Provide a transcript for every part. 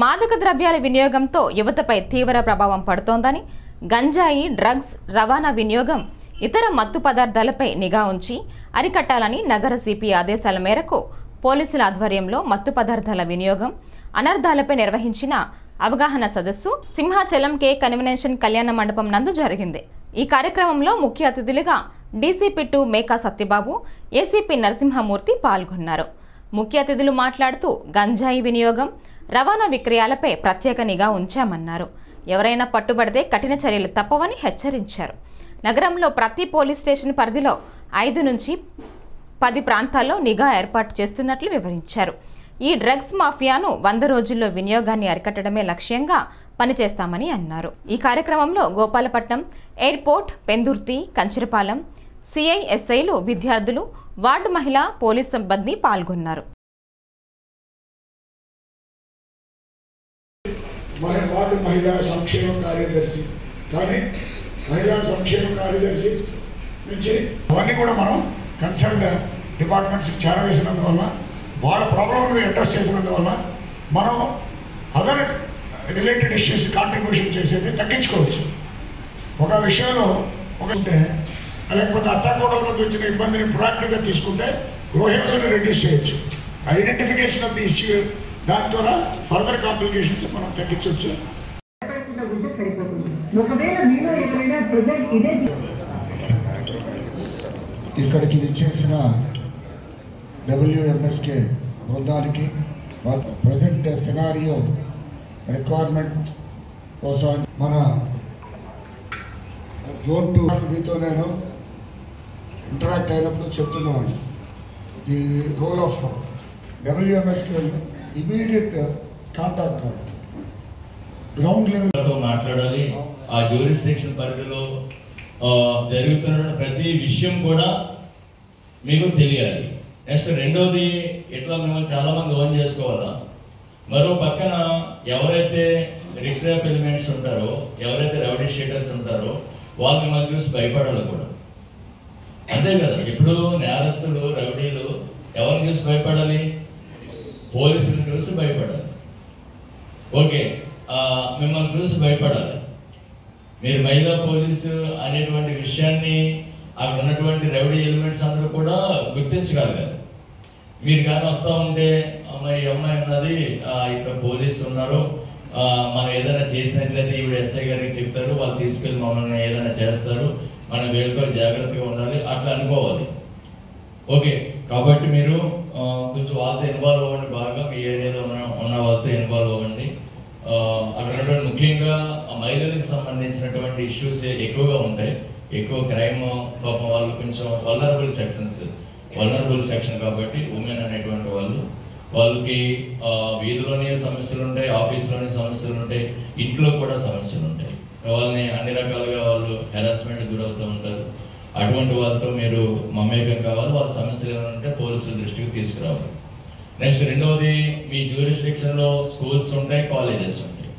మాదక ద్రవ్యాల వినియోగంతో యువతపై తీవ్ర ప్రభావం పడుతోందని, గంజాయి, డ్రగ్స్ రవాణా వినియోగం, ఇతర మత్తు పదార్థాలపై నిఘా ఉంచి అరికట్టాలని నగర సిపి ఆదేశాల మేరకు పోలీసుల ఆధ్వర్యంలో మత్తు పదార్థాల వినియోగం అనర్థాలపై నిర్వహించిన అవగాహన సదస్సు సింహాచలం కే కన్వెన్షన్ కళ్యాణ మండపం నందు జరిగింది. ఈ కార్యక్రమంలో ముఖ్య అతిథులుగా డీసీపీ 2 మేకా సత్యబాబు, ఏసీపీ నరసింహమూర్తి పాల్గొన్నారు. ముఖ్య అతిథులు మాట్లాడుతూ గంజాయి వినియోగం, రవాణా విక్రయాలపై ప్రత్యేక నిఘా ఉంచామన్నారు. ఎవరైనా పట్టుబడితే కఠిన చర్యలు తప్పవని హెచ్చరించారు. నగరంలో ప్రతి పోలీస్ స్టేషన్ పరిధిలో 5 నుంచి 10 ప్రాంతాల్లో నిఘా ఏర్పాటు చేస్తున్నట్లు వివరించారు. ఈ డ్రగ్స్ మాఫియాను 100 రోజుల్లో వినియోగాన్ని అరికట్టడమే లక్ష్యంగా పనిచేస్తామని అన్నారు. ఈ కార్యక్రమంలో గోపాలపట్నం, ఎయిర్పోర్ట్, పెందుర్తి, కంచరపాలెం సిఐ, ఎస్ఐలు, విద్యార్థులు, వార్డు మహిళా, పోలీస్ సిబ్బంది పాల్గొన్నారు. వార్డు మహిళా సంక్షేమ కార్యదర్శి కానీ మహిళా సంక్షేమ కార్యదర్శి నుంచి అవన్నీ కూడా మనం కన్సర్న్డ్ డిపార్ట్మెంట్స్కి చేరవేసినందువల్ల, వాళ్ళ ప్రాబ్లమ్ని అడ్రస్ చేసినందువల్ల మనం అదర్ రిలేటెడ్ ఇష్యూస్ కాంట్రిబ్యూషన్ చేసేది తగ్గించుకోవచ్చు. ఒక విషయంలో ఉంటే లేకపోతే అత్తాకోడల మధ్య వచ్చిన ఇబ్బందిని ప్రొయాక్టివ్గా తీసుకుంటే గృహహింసను రెడ్యూస్ చేయొచ్చు. ఐడెంటిఫికేషన్ ఆఫ్ ది ఇష్యూ, దాని ద్వారా ఫర్దర్ కాంప్లికేషన్స్ మనం తగ్గించవచ్చు. ఇక్కడికి విచ్చేసిన WMSK బృందానికి ప్రజెంట్ సినారియో రిక్వైర్మెంట్ కోసం మన జోన్ 2 మీతో నేను ఇంటరాక్ట్ అయినప్పుడు చెప్తున్నాను. The role of WMSK immediate contact ground level మాట్లాడాలి. ఆ జ్యూరిస్డిక్షన్ పరిధిలో జరుగుతున్న ప్రతి విషయం కూడా మీకు తెలియాలి. నెక్స్ట్ రెండోది, ఇట్లా మిమ్మల్ని చాలా మంది ఓన్ చేసుకోవాలా. మరో పక్కన ఎవరైతే రిక్రాప్ ఎలిమెంట్స్ ఉంటారో, ఎవరైతే రౌడీ షీటర్స్ ఉంటారో వాళ్ళు మిమ్మల్ని చూసి భయపడాలి కూడా. అంతే కదా, ఇప్పుడు నేరస్తులు, రౌడీలు ఎవరిని చూసి భయపడాలి? పోలీసులను చూసి భయపడాలి. ఓకే, మిమ్మల్ని చూసి భయపడాలి. మీరు మహిళా పోలీసు అనేటువంటి విషయాన్ని అక్కడ ఉన్నటువంటి రౌడీ ఎలిమెంట్స్ అందరూ కూడా గుర్తించగలగాలి. మీరు కానీ వస్తూ ఉంటే ఈ అమ్మాయి ఉన్నది, ఇక్కడ పోలీసు ఉన్నారు, మనం ఏదైనా చేసినట్లయితే ఈవిడ ఎస్ఐ గారికి చెప్తారు, వాళ్ళు తీసుకెళ్ళి మమ్మల్ని ఏదైనా చేస్తారు, మనం వీళ్ళతో జాగ్రత్తగా ఉండాలి, అట్లా అనుకోవాలి. ఓకే, కాబట్టి మీరు కొంచెం వాళ్ళతో ఇన్వాల్వ్ అవ్వండి. బాగా మీ ఏరియాలో ఉన్న వాళ్ళతో ఇన్వాల్వ్ అవ్వండి. అక్కడ ముఖ్యంగా మహిళలకు సంబంధించినటువంటి ఇష్యూస్ ఎక్కువగా ఉంటాయి. ఎక్కువ క్రైమ్, పాపం వాళ్ళు కొంచెం వల్నరబుల్ సెక్షన్ కాబట్టి ఉమెన్ అనేటువంటి వాళ్ళకి వీధిలోనే సమస్యలు ఉంటాయి, ఆఫీస్లోనే సమస్యలు ఉంటాయి, ఇంట్లో కూడా సమస్యలు ఉంటాయి. వాళ్ళని అన్ని రకాలుగా వాళ్ళు హెరాస్మెంట్ గురవుతూ ఉంటారు. అటువంటి వాళ్ళతో మీరు మమేకం కావాలి. వాళ్ళ సమస్యలు ఏమైనా ఉంటే పోలీసుల దృష్టికి తీసుకురావాలి. నెక్స్ట్ రెండవది, మీ జ్యూరిస్డిక్షన్లో స్కూల్స్ ఉంటాయి, కాలేజెస్ ఉంటాయి.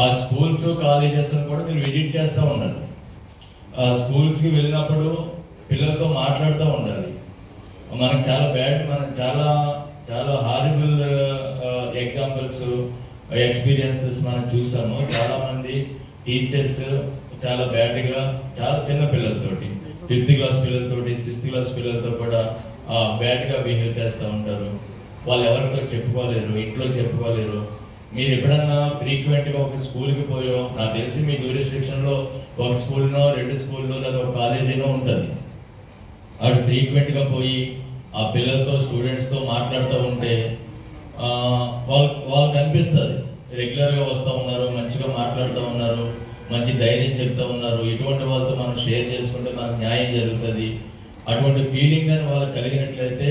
ఆ స్కూల్స్, కాలేజెస్ కూడా మీరు విజిట్ చేస్తూ ఉండాలి. ఆ స్కూల్స్కి వెళ్ళినప్పుడు పిల్లలతో మాట్లాడుతూ ఉండాలి. మనకు చాలా చాలా హారిబుల్ ఎగ్జాంపుల్స్, ఎక్స్పీరియన్సెస్ మనం చూసాము. చాలా మంది టీచర్స్ చాలా బ్యాడ్గా, చాలా చిన్న పిల్లలతోటి, 5th క్లాస్ పిల్లలతోటి, 6th క్లాస్ పిల్లలతో కూడా బ్యాడ్గా బిహేవ్ చేస్తూ ఉంటారు. వాళ్ళు ఎవరితో చెప్పుకోలేరు, ఇంట్లో చెప్పుకోలేరు. మీరు ఎప్పుడన్నా ఫ్రీక్వెంట్గా ఒక స్కూల్కి పోయో, నాకు తెలిసి మీ జ్యూరిస్డిక్షన్లో ఒక స్కూల్నో, 2 స్కూల్లో లేదా ఒక కాలేజీనో ఉంటుంది. అటు ఫ్రీక్వెంట్గా పోయి ఆ పిల్లలతో, స్టూడెంట్స్తో మాట్లాడుతూ ఉంటే వాళ్ళకి అనిపిస్తుంది రెగ్యులర్గా వస్తూ ఉన్నారు, మంచిగా మాట్లాడుతూ ఉన్నారు, మంచి ధైర్యం చెప్తూ ఉన్నారు. ఇటువంటి వాళ్ళతో మనం షేర్ చేసుకుంటే మనకు న్యాయం జరుగుతుంది. అటువంటి ఫీలింగ్ కానీ వాళ్ళకి కలిగినట్లయితే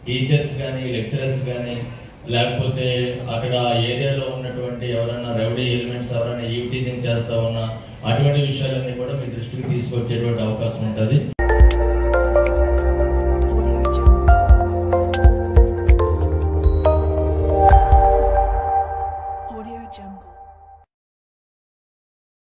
టీచర్స్ కానీ, లెక్చరర్స్ కానీ, లేకపోతే అక్కడ ఏరియాలో ఉన్నటువంటి ఎవరైనా రౌడీ ఎలిమెంట్స్ ఎవరైనా ఈవ్ టీజింగ్ చేస్తూ ఉన్నా అటువంటి విషయాలన్నీ కూడా మీ దృష్టికి తీసుకొచ్చేటువంటి అవకాశం ఉంటుంది.